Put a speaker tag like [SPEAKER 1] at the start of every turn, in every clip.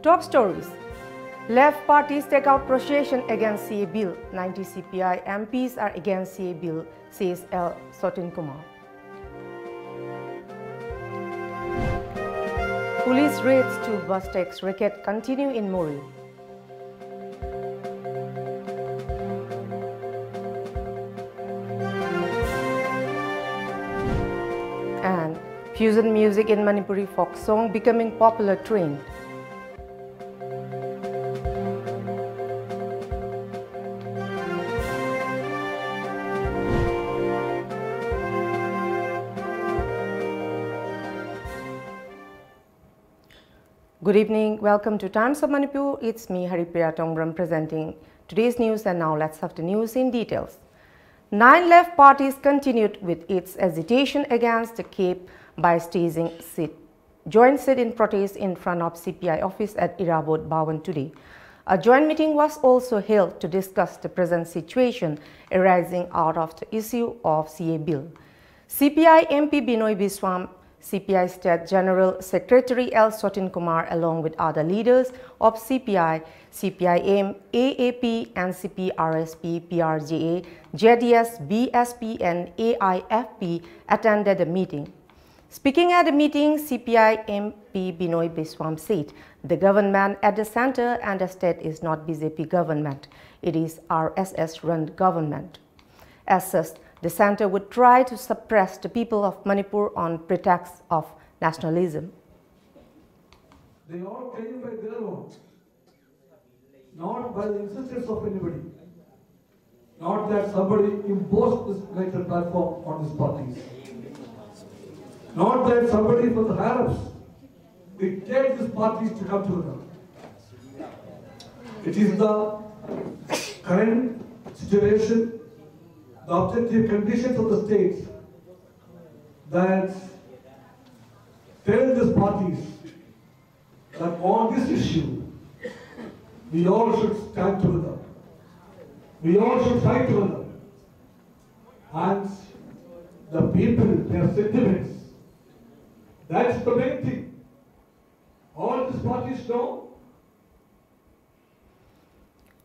[SPEAKER 1] Top stories. Left parties take out procession against CA bill. 90 CPI MPs are against CA bill, says L. Sotin Kumar. Police raids to bus tax racket continue in Muri. And fusion music in Manipuri folk song becoming popular trend. Good evening, welcome to Times of Manipur. It's me, HARIPRIYA, presenting today's news, and now let's have the news in details. 9 left parties continued with its agitation against the CAPE by staging joint sit-in protest in front of CPI office at Irabod, Bawan today. A joint meeting was also held to discuss the present situation arising out of the issue of CA bill. CPI MP Binoy Biswam, CPI State General Secretary L. Sotin Kumar, along with other leaders of CPI, CPIM, AAP, NCP, RSP, PRJA, JDS, BSP, and AIFP attended the meeting. Speaking at the meeting, CPI MP Binoy Biswam said, "The government at the center and the state is not BJP government. It is RSS-run government. As such, the center would try to suppress the people of Manipur on pretext of nationalism."
[SPEAKER 2] They all came by their own, not by the insistence of anybody. Not that somebody imposed this greater platform on these parties. Not that somebody from the Arabs dictated these parties to come together. It is the current situation, the objective conditions of the states that tell these parties that on this issue, we all should stand together. We all should fight together. And the people, their sentiments, that's the main thing. All these parties know.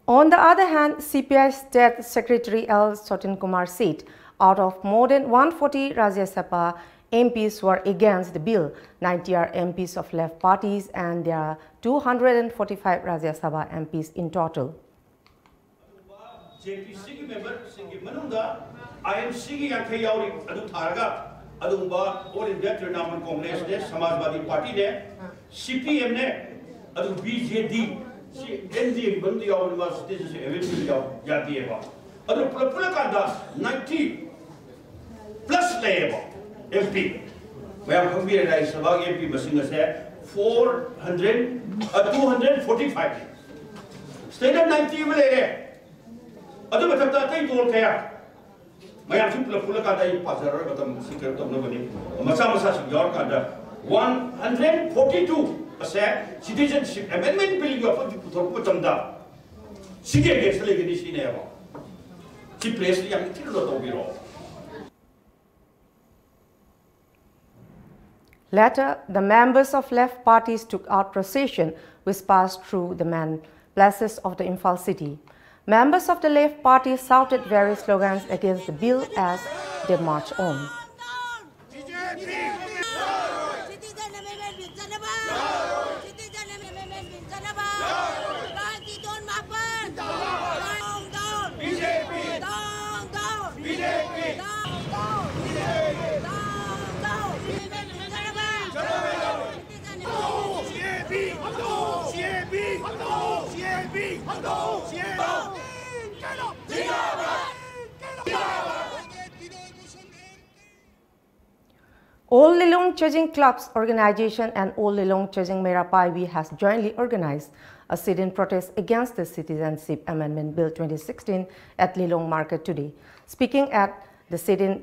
[SPEAKER 1] On the other hand, CPI State Secretary L. Sotin Kumar said, out of more than 140 Rajya Sabha MPs were against the bill, 90 are MPs of left parties, and there are 245 Rajya Sabha MPs in total.
[SPEAKER 3] JPC member, I am seeking a Kayori Adu Taraga, Adumba, All India Trinaman Congress, Samajwadi Party, CPM, Adu BJD. ND Bundi University is eventually Yadieva. Other Pulakanda 90 plus labor MP. Where Kumbir and Sabag MP Masinga said 245. State of 90 will other Matata told care. My Pulakanda Pasar, but I'm secret of nobody. Masamasa York under 142. Citizenship Amendment Bill you have to put them down. Sige gets the legacy never. She plays the young children.
[SPEAKER 1] Later, the members of left parties took out procession which passed through the main places of the Imphal city. Members of the left party shouted various slogans against the bill as they marched on. All Lilong Chajing Clubs Organization and All Lilong Chajing Mera Paivi has jointly organized a sit-in protest against the Citizenship Amendment Bill 2016 at Lilong Market today. Speaking at the sit-in,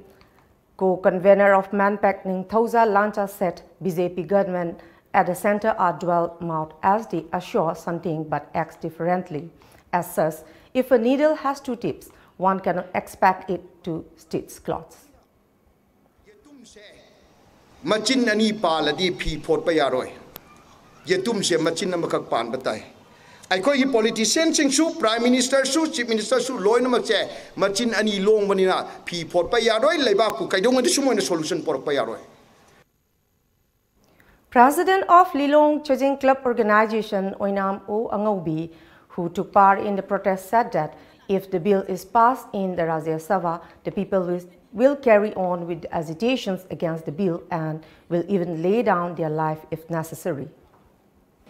[SPEAKER 1] co-convener of Manpak Ningthauza Lancha said BJP government at the center are dual-mouthed as they assure something but acts differently. As such, if a needle has 2 tips, one cannot expect it to stitch cloths.
[SPEAKER 4] Machin ani paladi pi pot pa yaroi. yetum se machin namakak pan batai ai politician sing su prime minister su chief minister su loin namak che machin ani long manina phi phot pa yaroi leiba ku kaidong adi sumoina solution por pa yaroi.
[SPEAKER 1] President of Lilong Chajing Club Organization Oinam O Angaubi, who took part in the protest, said that if the bill is passed in the Rajya Sabha, the people will carry on with the agitations against the bill and will even lay down their life if necessary.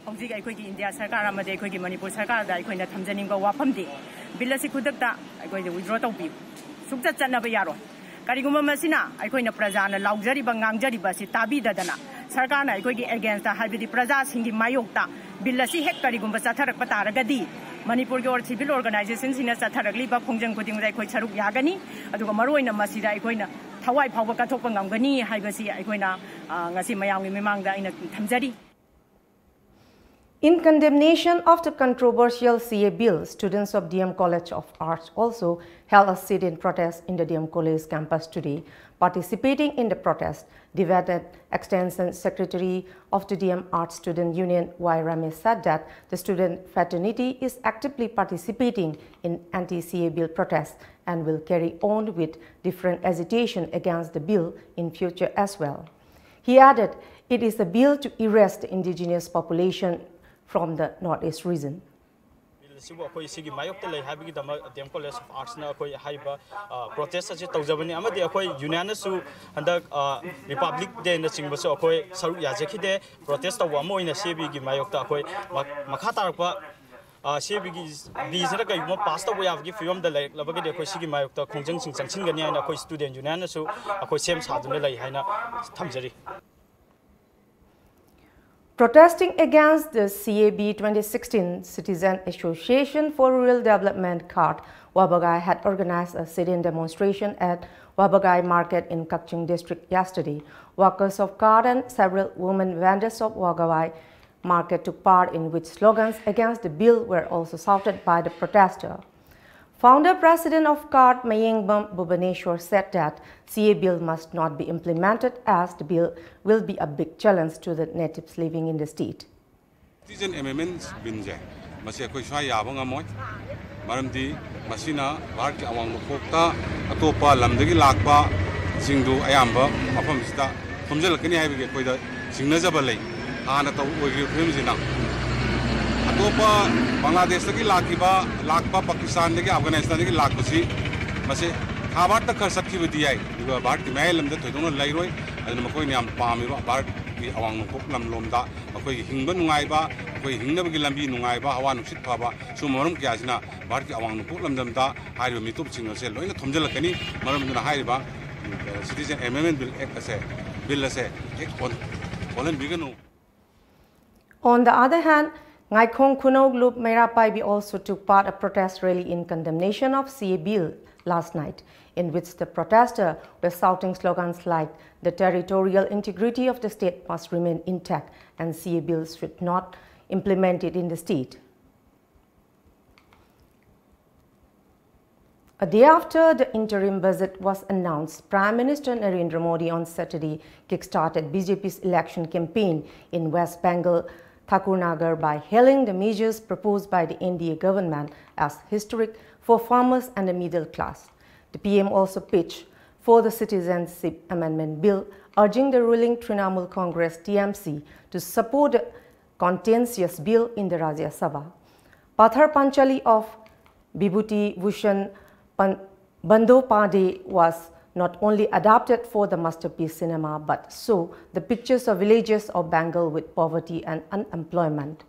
[SPEAKER 5] India Sarkar Manipur Sarkar Tamjaningo Wapamdi, Billasi Kudakta, I go to withdraw to be Sukta Chanabayaro. Kariguma Masina, I go in a Prazana, Luxury Bangangjari Basi, Tabi Dadana, Sarkana, I go against the Habidi Prazas, Hindi Mayokta, Billasi Hek Karigumba Satarak Pataragadi, Manipur or civil organizations in a Sataragli, Punjang putting like Saruk Yagani, Adugamaru in a Masida, Ikoina, Hawaii Pavakatopangangani, Higasi, Ikoina, Nasimayang Mimanga in a Tamjari.
[SPEAKER 1] In condemnation of the controversial CA bill, students of DM College of Arts also held a sit-in protest in the DM College campus today. Participating in the protest, Divided Extension Secretary of the DM Arts Student Union, Y. Ramesh, said that the student fraternity is actively participating in anti-CA bill protests and will carry on with different agitation against the bill in future as well. He added, it is a bill to erase the indigenous population from the Northeast region.
[SPEAKER 6] College of Arts protest unanimous Republic Day protest
[SPEAKER 1] Protesting against the CAB 2016 Citizen Association for Rural Development CART, Wabagai had organized a sit-in demonstration at Wabagai Market in Kakching District yesterday. Workers of CART and several women vendors of Wabagai Market took part in which slogans against the bill were also shouted by the protester. Founder President of CART, lamjingbatomtv, said that CA bill must not be implemented as the bill will be a big challenge to the natives living in the state.
[SPEAKER 7] Citizen amendments binje masi akoi swa yaba ngamoy maramdi masina bharat ki awang lokta atopa lamdagi lakpa singdu ayamba mafam sita thomjalakani haibige koida singnajaba lei hana taw oigi phimjina atopa Bangladesh ki lakpa Pakistan ki Afghanistan ki lakpasi mase khabar ta khar sakhi budi ai diga bharat ki mai lamda thoidong lairoi aduna makoi niam pami ba bharat ki awang kok lam lomda makoi hingba nungai ba makoi hingna gi lambi nungai ba hawa nuksit phaba sumarum kya sina bharat ki awang kok lam damda hairo mitop chingna se loina thomjalakani maram duna hairiba Citizen Amendment Bill ase ek on biganu.
[SPEAKER 1] On the other hand, Ngaikong Kuno Group Meirapaibi also took part in a protest rally in condemnation of CA bill last night, in which the protesters were shouting slogans like the territorial integrity of the state must remain intact and CA bills should not implemented in the state. A day after the interim budget was announced, Prime Minister Narendra Modi on Saturday kick-started BJP's election campaign in West Bengal, Thakurnagar, by hailing the measures proposed by the NDA government as historic for farmers and the middle class. The PM also pitched for the Citizenship Amendment Bill, urging the ruling Trinamool Congress TMC to support the contentious bill in the Rajya Sabha. Pathar Panchali of Vibhuti Bhushan Bandopade was not only adapted for the masterpiece cinema, but so the pictures of villages of Bengal with poverty and unemployment.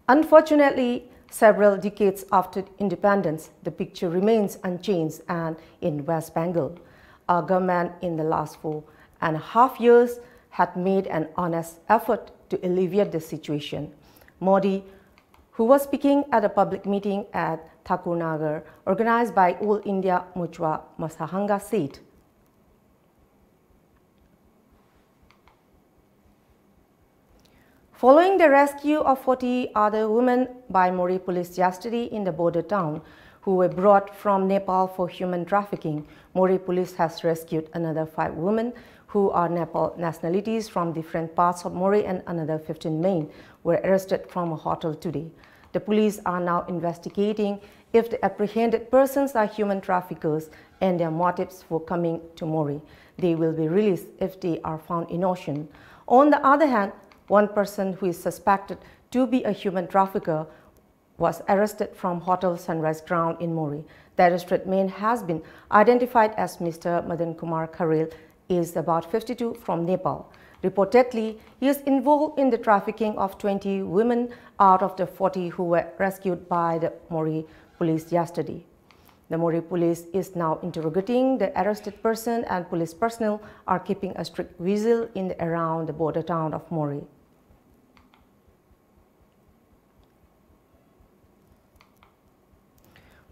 [SPEAKER 1] Unfortunately, several decades after independence, the picture remains unchanged, and in West Bengal, our government in the last 4.5 years had made an honest effort to alleviate the situation. Modi, who was speaking at a public meeting at Thakurnagar, organized by All India Muchwa Masahanga, said, following the rescue of 40 other women by Moree police yesterday in the border town, who were brought from Nepal for human trafficking, Mori police has rescued another 5 women who are Nepal nationalities from different parts of Mori, and another 15 men were arrested from a hotel today. The police are now investigating if the apprehended persons are human traffickers and their motives for coming to Mori. They will be released if they are found innocent. On the other hand, one person who is suspected to be a human trafficker was arrested from Hotel Sunrise Ground in Mori. The arrested man has been identified as Mr. Madan Kumar Kharel, is about 52 from Nepal. Reportedly, he is involved in the trafficking of 20 women out of the 40 who were rescued by the Mori police yesterday. The Mori police is now interrogating the arrested person, and police personnel are keeping a strict vigil in and around the border town of Mori.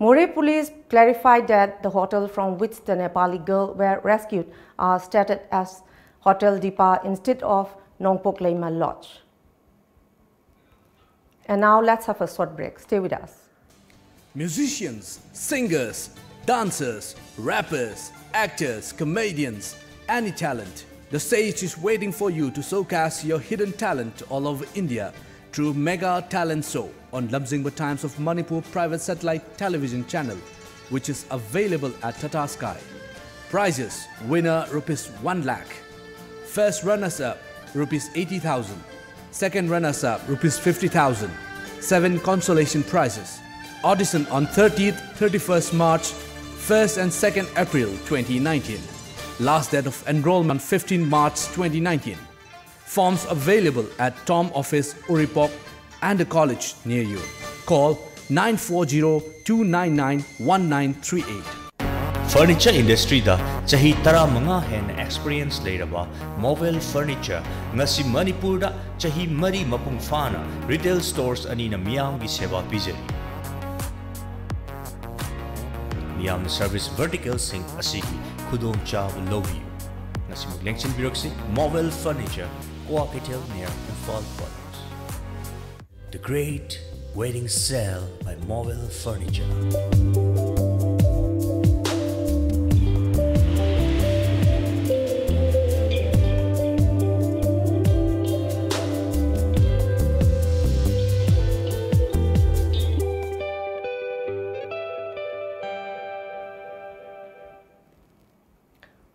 [SPEAKER 1] Mori police clarified that the hotel from which the Nepali girl were rescued are stated as Hotel Dipa instead of Nongpok Leima Lodge. And now let's have a short break. Stay with us.
[SPEAKER 8] Musicians, singers, dancers, rappers, actors, comedians, any talent. The stage is waiting for you to showcase your hidden talent all over India through Mega Talent Show on Lamjingba Times of Manipur private satellite television channel, which is available at Tata Sky. Prizes: winner ₹1 lakh, first runners-up ₹80,000, second runners-up ₹50,000, 7 consolation prizes. Audition on 30th, 31st March, 1st and 2nd April 2019. Last date of enrollment 15 March 2019. Forms available at Tom Office, Uripok and a college near you. Call 940-299-1938.
[SPEAKER 9] Furniture industry da chahi tara manga hen experience leiraba mobile furniture ngasi Manipur da chahi mari mapung fana retail stores ani na miyam gi seva pijari. Miyam service vertical sing asigi khudong chaw lobi. Ngasi maglengchin biroksi mobile furniture Capital near Fall Products. The Great Wedding Sale by Mobile Furniture.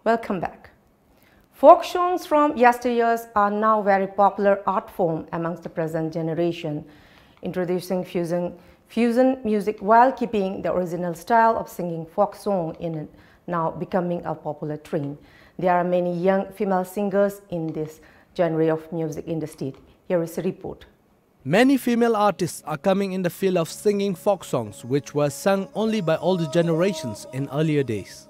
[SPEAKER 1] Welcome back. Folk songs from yesteryears are now very popular art form amongst the present generation, introducing fusion music while keeping the original style of singing folk song in it, now becoming a popular trend. There are many young female singers in this genre of music in the state. Here is a report.
[SPEAKER 8] Many female artists are coming in the field of singing folk songs, which were sung only by older generations in earlier days.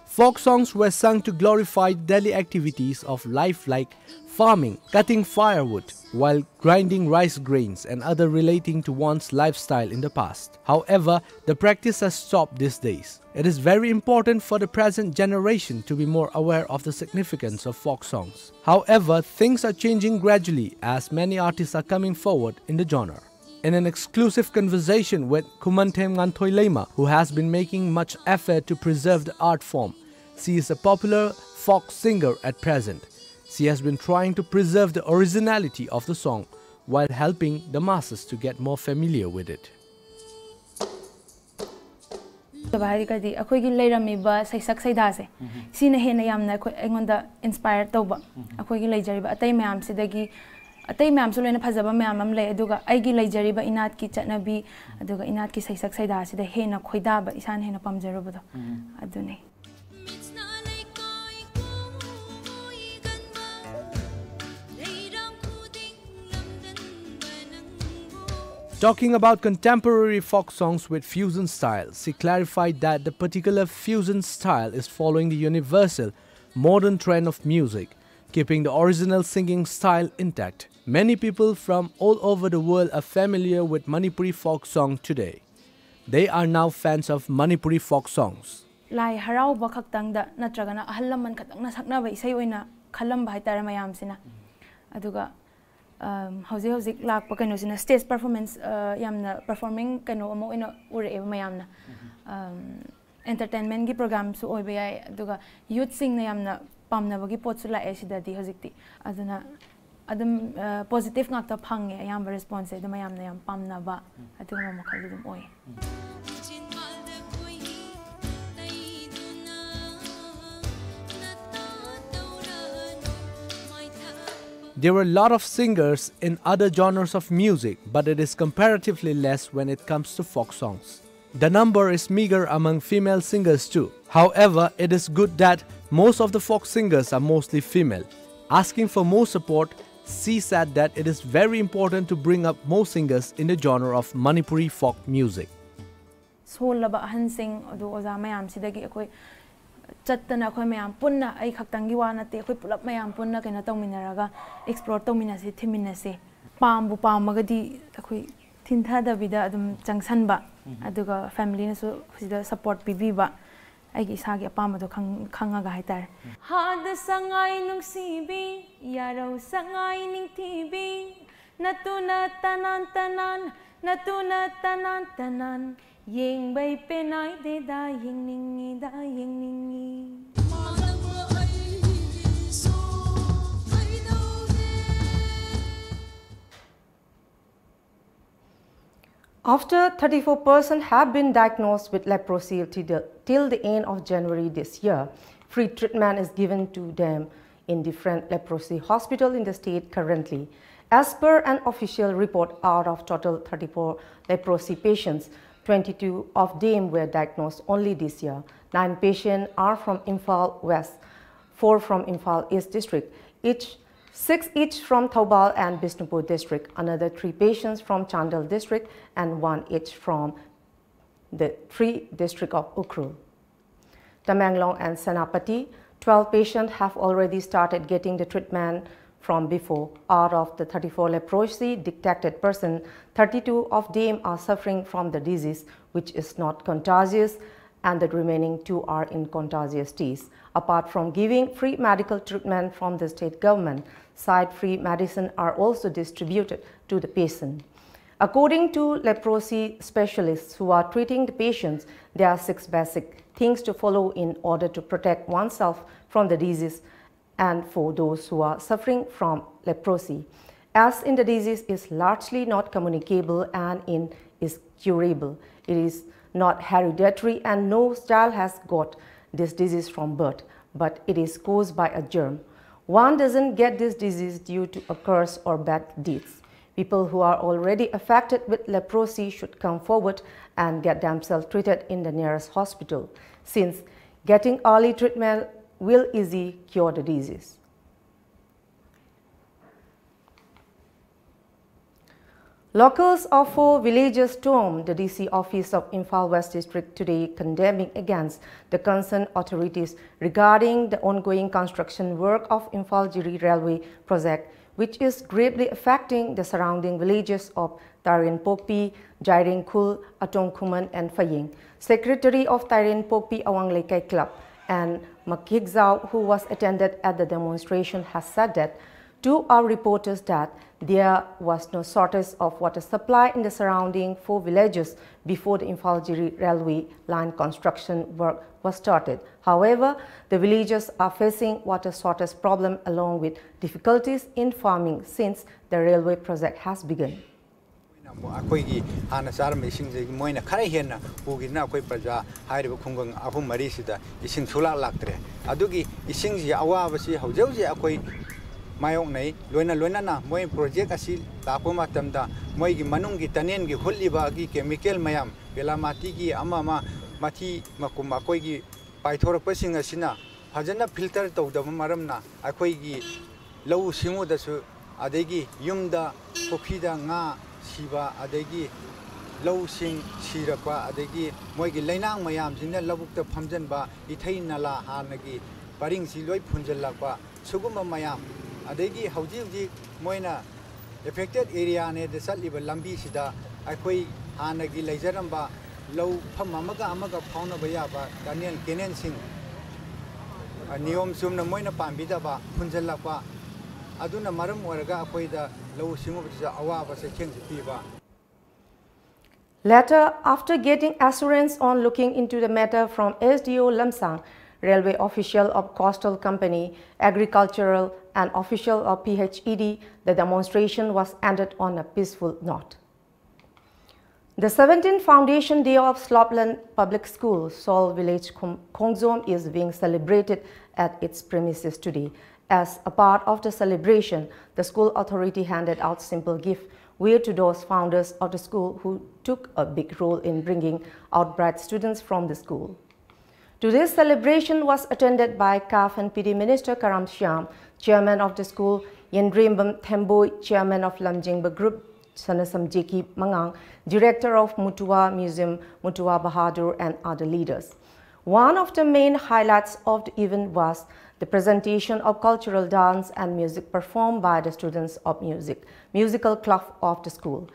[SPEAKER 8] Folk songs were sung to glorify daily activities of life like farming, cutting firewood, while grinding rice grains and other relating to one's lifestyle in the past. However, the practice has stopped these days. It is very important for the present generation to be more aware of the significance of folk songs. However, things are changing gradually as many artists are coming forward in the genre. In an exclusive conversation with Kumantem Nganthoy Leima, who has been making much effort to preserve the art form, she is a popular folk singer at present. She has been trying to preserve the originality of the song while helping the masses to get more familiar with it.
[SPEAKER 10] Atay ma'am so lena phajaba ma'am am le aduga aigi leijariba inat ki chatnabi aduga inat ki saisak saida sida hena khoida ba isan hena pamjaruba do adune
[SPEAKER 8] Talking about contemporary folk songs with fusion style, she clarified that the particular fusion style is following the universal, modern trend of music, keeping the original singing style intact. Many people from all over the world are familiar with Manipuri folk song today. They are now fans of Manipuri folk songs.
[SPEAKER 10] Lai harau ba khaktang da natragana ahallaman khatang na sakna ba isai oina khalam ba haitara mayam sina aduga hauzik lak pa kano sina stage performance yamna performing kano amo ina ure mayamna entertainment gi program su oi ba aduga youth sing na yamna pamna bagi pot su la e sidadi hauzikti aduna adum positive ngakta phange ayam response da mayamna yam pamna ba aduga ma khali dum oi.
[SPEAKER 8] There were a lot of singers in other genres of music, but it is comparatively less when it comes to folk songs. The number is meager among female singers too. However, it is good that most of the folk singers are mostly female. Asking for more support, she said that it is very important to bring up more singers in the genre of Manipuri folk music.
[SPEAKER 10] Chattana khoi mayam punna ai khaktangi wana te khoi pulap mayam punna kena tongminaraga explore tongminase thiminase pambu pamagadi khoi thintha da bida adum changsanba aduga family na so sida support pibiba ai gi sagi apama do khanga ga haitar had sangai nungsibi yarau sangai ningtibi natuna tanan tanan Ying bay penai de da ying ningi da ying ningi.
[SPEAKER 1] After 34% have been diagnosed with leprosy till the end of January this year, free treatment is given to them in different leprosy hospitals in the state currently. As per an official report, out of total 34 leprosy patients, 22 of them were diagnosed only this year. 9 patients are from Imphal West, 4 from Imphal East District, 6 each from Thoubal and Bishnupur District, another 3 patients from Chandel District, and 1 each from the 3 district of Ukhrul. Tamenglong and Senapati, 12 patients have already started getting the treatment from before. Out of the 34 leprosy detected persons, 32 of them are suffering from the disease, which is not contagious, and the remaining 2 are in contagious stage. Apart from giving free medical treatment from the state government, side-free medicine are also distributed to the patient. According to leprosy specialists who are treating the patients, there are 6 basic things to follow in order to protect oneself from the disease and for those who are suffering from leprosy. As in the disease is largely not communicable and is curable. It is not hereditary and no child has got this disease from birth, but it is caused by a germ. One doesn't get this disease due to a curse or bad deeds. People who are already affected with leprosy should come forward and get themselves treated in the nearest hospital, since getting early treatment will easily cure the disease. Locals of 4 villages stormed the DC office of Imphal West District today, condemning against the concerned authorities regarding the ongoing construction work of Imphal Jiri Railway project, which is gravely affecting the surrounding villages of Tarin Pokpi, Jairing Khul, Atong Khuman and Faying. Secretary of Tarin Pokpi Awang Lekai Club and Makik Zhao, who was attended at the demonstration, has said that to our reporters that there was no shortage of water supply in the surrounding 4 villages before the Imphal Jiri railway line construction work was started. However, the villagers are facing water shortage problem along with difficulties in farming since the railway project has begun.
[SPEAKER 11] ꯑꯩꯈꯣꯏꯒꯤ ꯍꯥꯟꯅ ꯆꯥꯔꯝꯕ ꯏꯁꯤꯡꯁꯦ ꯃꯣꯏꯅ ꯈꯔ ꯍꯦꯟꯅ ꯄꯨꯈꯤꯗꯅ ꯑꯩꯈꯣꯏ ꯄ꯭ꯔꯖꯥ ꯍꯥꯏꯔꯤꯕ ꯈꯨꯡꯒꯪ 3-4ꯁꯤꯗ ꯏꯁꯤꯡ ꯁꯨꯡꯂꯥꯛ ꯂꯥꯛꯇ꯭ꯔꯦ ꯑꯗꯨꯒꯤ ꯏꯁꯤꯡꯁꯤ ꯑꯋꯥꯕꯁꯤ ꯍꯧꯖꯤꯛ ꯍꯧꯖꯤꯛ ꯑꯩꯈꯣꯏ ꯃꯥꯌꯣꯛꯅꯩ ꯂꯣꯏꯅꯅ ꯃꯣꯏ ꯄ꯭ꯔꯣꯖꯦꯛ ꯑꯁꯤ ꯂꯥꯛꯄ ꯃꯇꯝꯗ ꯃꯣꯏꯒꯤ ꯃꯅꯨꯡꯒꯤ ꯇꯅꯦꯟꯒꯤ ꯍꯨꯠꯂꯤꯕꯒꯤ ꯀꯦꯃꯤꯀꯦꯜ ꯃꯌꯥꯝ ꯕꯦꯂꯥꯃꯥꯇꯤꯒꯤ ꯑꯃ ꯃꯊꯤ ꯃꯀꯨꯝ ꯑꯩꯈꯣꯏꯒꯤ ꯄꯥꯏꯊꯣꯔꯛꯄꯁꯤꯡ ꯑꯁꯤꯅ ꯐꯖꯅ ꯐꯤꯜꯇꯔ ꯇꯧꯗꯕ ꯃꯔꯝꯅ ꯑꯩꯈꯣꯏꯒꯤ ꯂꯧꯎ ꯁꯤꯡꯎꯗꯁꯨ ꯑꯗꯒꯤ ꯌꯨꯝꯗ ꯄꯨꯈ꯭ꯔꯤꯗ ꯉꯥ siba adegi lau sing sirakwa adegi moigi lainang mayam singna labukta phamjanba ithai nala hanagi paring si loi phunjalakwa suguma mayam adegi hauji moina affected area ne de satliba lambi sida akoi hanagi leijaramba lau pham amaga phauna bayaba daniel kenen sing niyom sumna moina pambidaba phunjalakwa aduna maram oraga akoida lau singubja awaba se khengsi piba.
[SPEAKER 1] Later, after getting assurance on looking into the matter from SDO Lamsang, railway official of Coastal Company, agricultural and official of PHED, the demonstration was ended on a peaceful note. The 17th Foundation Day of Slopland Public School, Seoul Village, Kongzom is being celebrated at its premises today. As a part of the celebration, the school authority handed out simple gifts to those founders of the school who took a big role in bringing out bright students from the school. Today's celebration was attended by CAF and PD Minister Karam Shyam, Chairman of the school, Yendrimbam Themboi, Chairman of Lamjingba Group, Sanasam Jeki Mangang, Director of Mutua Museum, Mutua Bahadur, and other leaders. One of the main highlights of the event was the presentation of cultural dance and music performed by the students of musical club of the school.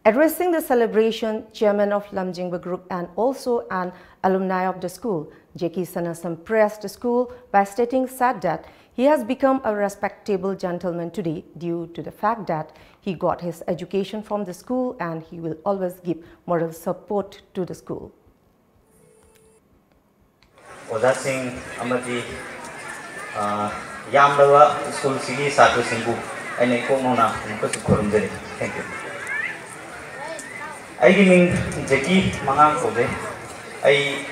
[SPEAKER 1] Addressing the celebration, Chairman of Lamjingba Group and also an alumni of the school, Jeki Sanasam praised the school by stating that he has become a respectable gentleman today due to the fact that he got his education from the school and he will always give moral support to the school.
[SPEAKER 12] Singh Amadi Yamdawa School Sigi Satu Singhu and Ekomona Mukusukurundari. Thank you. I mean Jeki Mangang Kode. I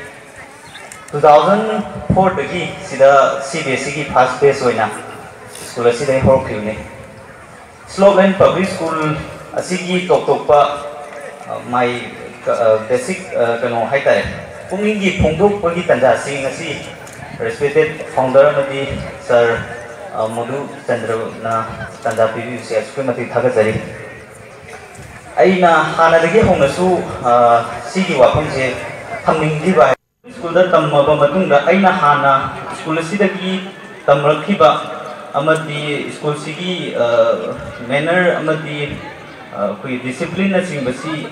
[SPEAKER 12] 2004 dagi sida CBSE first base hoina school asida hor khilne Slopland Public School asigi tokpa my basic kano haitare pungingi phongdok pagi tanja sing asi respected founder madi sir Madhu Chandra na tanja pibi se school mati thagajari aina hana dagi hongnasu sigi wapamje thamningdi ba school da tamma matungda aina hana school sidagi tamrakhiba amadi school sigi manner amadi kui discipline na singbasi.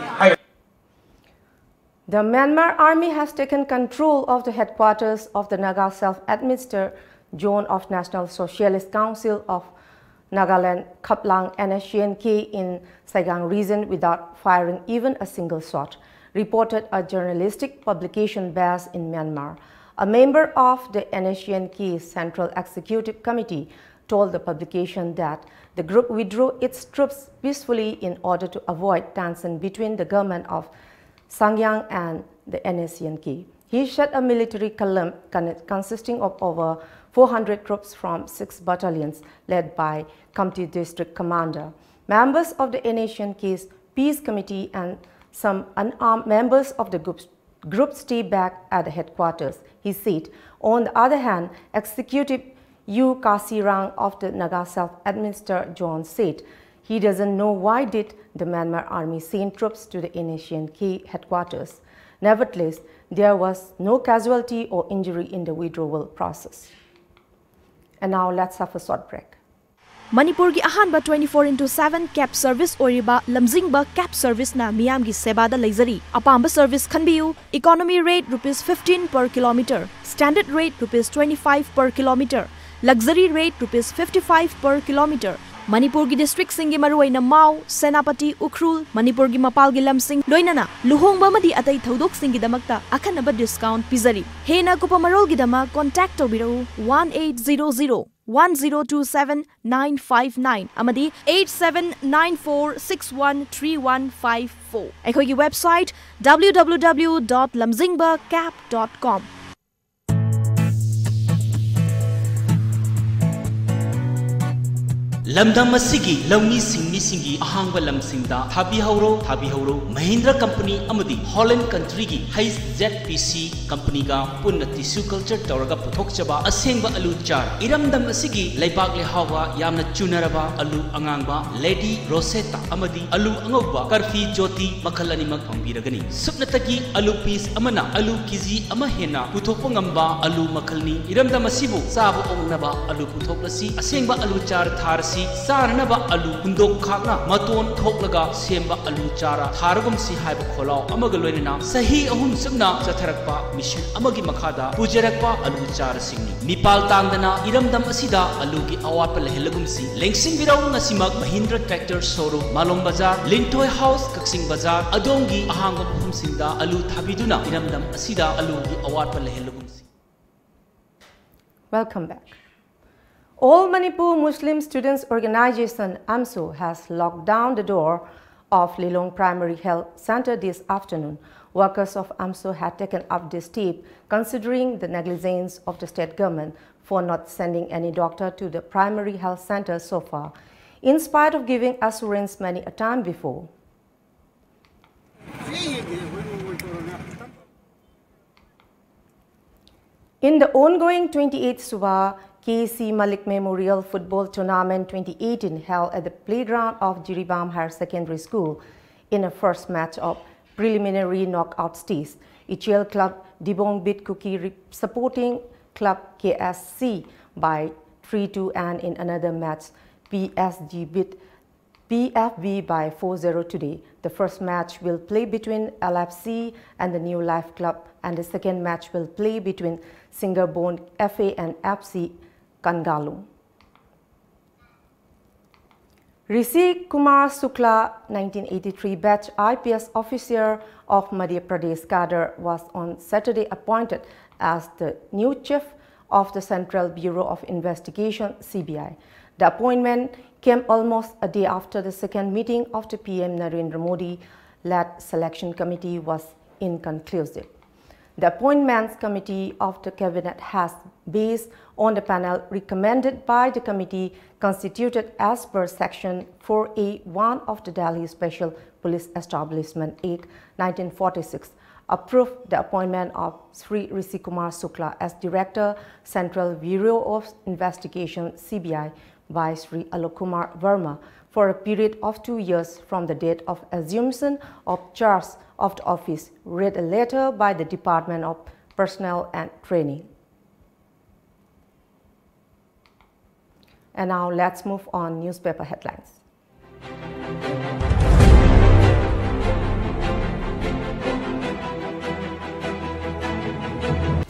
[SPEAKER 1] The Myanmar Army has taken control of the headquarters of the Naga Self-Administered Zone of National Socialist Council of Nagaland, Khaplang NSCNK in Saigang region without firing even a single shot, reported a journalistic publication based in Myanmar. A member of the NSCNK Central Executive Committee told the publication that the group withdrew its troops peacefully in order to avoid tension between the government of Sangyang and the NSCNK. He said a military column consisting of over 400 troops from 6 battalions led by Kamti District Commander, members of the NSCNK's Peace Committee and some unarmed members of the group stay back at the headquarters, he said. On the other hand, Executive Yu Kasirang of the Naga Self-Administered Zone said he doesn't know why did the Myanmar Army send troops to the NSCNK headquarters. Nevertheless, there was no casualty or injury in the withdrawal process. And now let's have a short break.
[SPEAKER 13] Manipur gi ahanba 24/7 cab service oriba lamjingba cab service na miyam gi sebada leizari. Apamba service khanbiu. Economy rate ₹15 per kilometer, standard rate ₹25 per kilometer, luxury rate ₹55 per kilometer. Manipur gi district singi maruaina Mau, Senapati, Ukhrul, Manipur gi mapal gi lamsing loinana luhongba madi atai thodok singi damakta akhanaba discount pizari. Hena kupamarol gi dama contact tobiro 1800 1027 959 amadi 8794613154. Ekhogi website www.lamjingbacap.com.
[SPEAKER 14] lamdam asigi lawmi singmi ahangba lamsingda thabi hauro Mahindra company amadi Holland country gi HZPC company ga punna tissue culture tawraga puthokchaba asengba alu char iramdam asigi laibak le hawa yamna chunaraba alu angangba Lady Rosetta amadi alu angogba karfi jyoti makhal animak phambiragani supnatagi alu piece amana alu kiji ama hena puthokpa ngamba alu makhalni iramdam asibu sabu ongnaba alu puthoklasi asengba alu char tharsi sarnaba alu hundok khakna maton thoklaga semba alu chara tharagum si haiba kholau amaga loinana sahi ahum sumna chatharakpa mission amagi makhada pujarakpa alu chara singni nipal tangdana iramdam asida alu gi awat lehelagum si lengsing birau ngasimak Mahindra tractor showroom Malong Bazar Lingtoy House Kaksing Bazar adongi ahangba phum singda alu thabiduna iramdam asida alu gi awat lehelagum si.
[SPEAKER 1] Welcome back. All Manipur Muslim Students Organization AMSU has locked down the door of Lilong Primary Health Center this afternoon. Workers of AMSU had taken up this step considering the negligence of the state government for not sending any doctor to the primary health center so far, in spite of giving assurance many a time before. In the ongoing 28th Suba KC Malik Memorial Football Tournament 2018 held at the playground of Jiribam Higher Secondary School in a first match of preliminary knockout stage, ECL club Dibong beat Kuki supporting club KSC by 3-2, and in another match PSG beat PFB by 4-0 today. The first match will play between LFC and the New Life Club, and the second match will play between Singerbone FA and FC Kangalung. Rishi Kumar Sukla, 1983 batch IPS officer of Madhya Pradesh cadre, was on Saturday appointed as the new chief of the Central Bureau of Investigation (CBI). The appointment came almost a day after the second meeting of the PM Narendra Modi-led selection committee was inconclusive. The Appointments Committee of the Cabinet has, based on the panel recommended by the committee constituted as per Section 4A1 of the Delhi Special Police Establishment Act 1946, approved the appointment of Sri Rishi Kumar Sukla as Director, Central Bureau of Investigation (CBI) by Sri Alok Kumar Verma for a period of 2 years from the date of assumption of charge of the office, read a letter by the Department of Personnel and Training. And now let's move on newspaper headlines.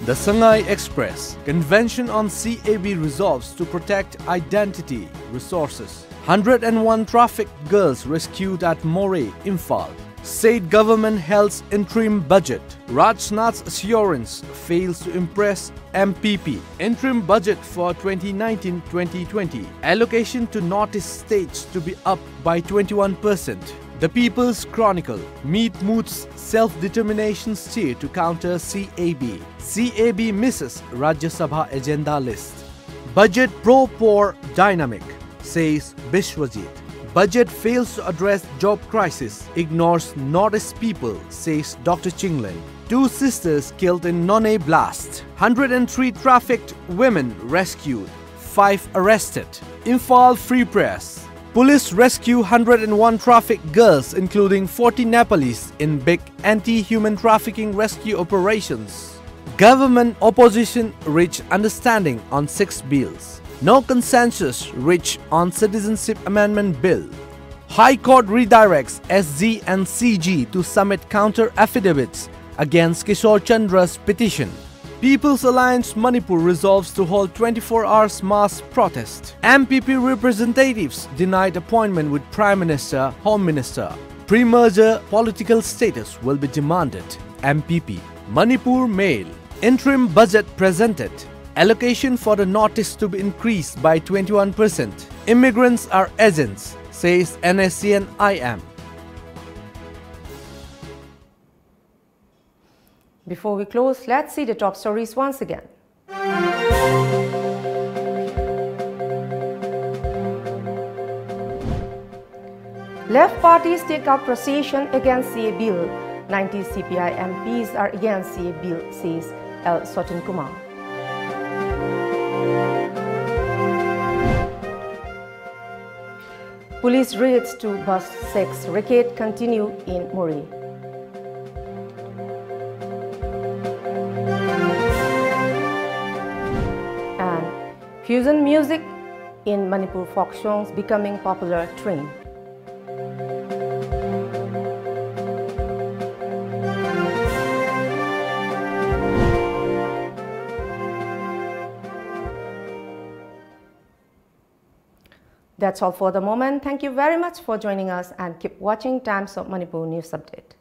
[SPEAKER 8] The Shanghai Express Convention on CAB resolves to protect identity resources. 101 trafficked girls rescued at Moray, Imphal. State government held interim budget. Rajnath's assurance fails to impress MPP. Interim budget for 2019-2020. Allocation to Northeast states to be up by 21%. The People's Chronicle. Meet Moods self-determination steer to counter CAB. CAB misses Rajya Sabha agenda list. Budget pro-poor dynamic, says Bishwajit. Budget fails to address job crisis, ignores Northeast people, says Dr. Chinglin. 2 sisters killed in Nonne blast. 103 trafficked women rescued. 5 arrested. Imphal Free Press. Police rescue 101 trafficked girls, including 40 Nepalese, in big anti-human trafficking rescue operations. Government opposition reach understanding on 6 bills. No consensus reached on Citizenship Amendment Bill. High Court redirects SG and CG to submit counter affidavits against Kishore Chandra's petition. People's Alliance Manipur resolves to hold 24 hours mass protest. MPP representatives denied appointment with Prime Minister, Home Minister. Pre-merger political status will be demanded. MPP. Manipur Mail. Interim budget presented. Allocation for the Northeast to be increased by 21%. Immigrants are agents, says NSC and IM.
[SPEAKER 1] Before we close, let's see the top stories once again. Left parties take up procession against CA bill. 90 CPI MPs are against CA bill, says L. Sotin Kumar. Police raids to bust sex racket continue in Muri. And fusion music in Manipur folk songs becoming popular trend. That's all for the moment. Thank you very much for joining us and keep watching Times of Manipur News Update.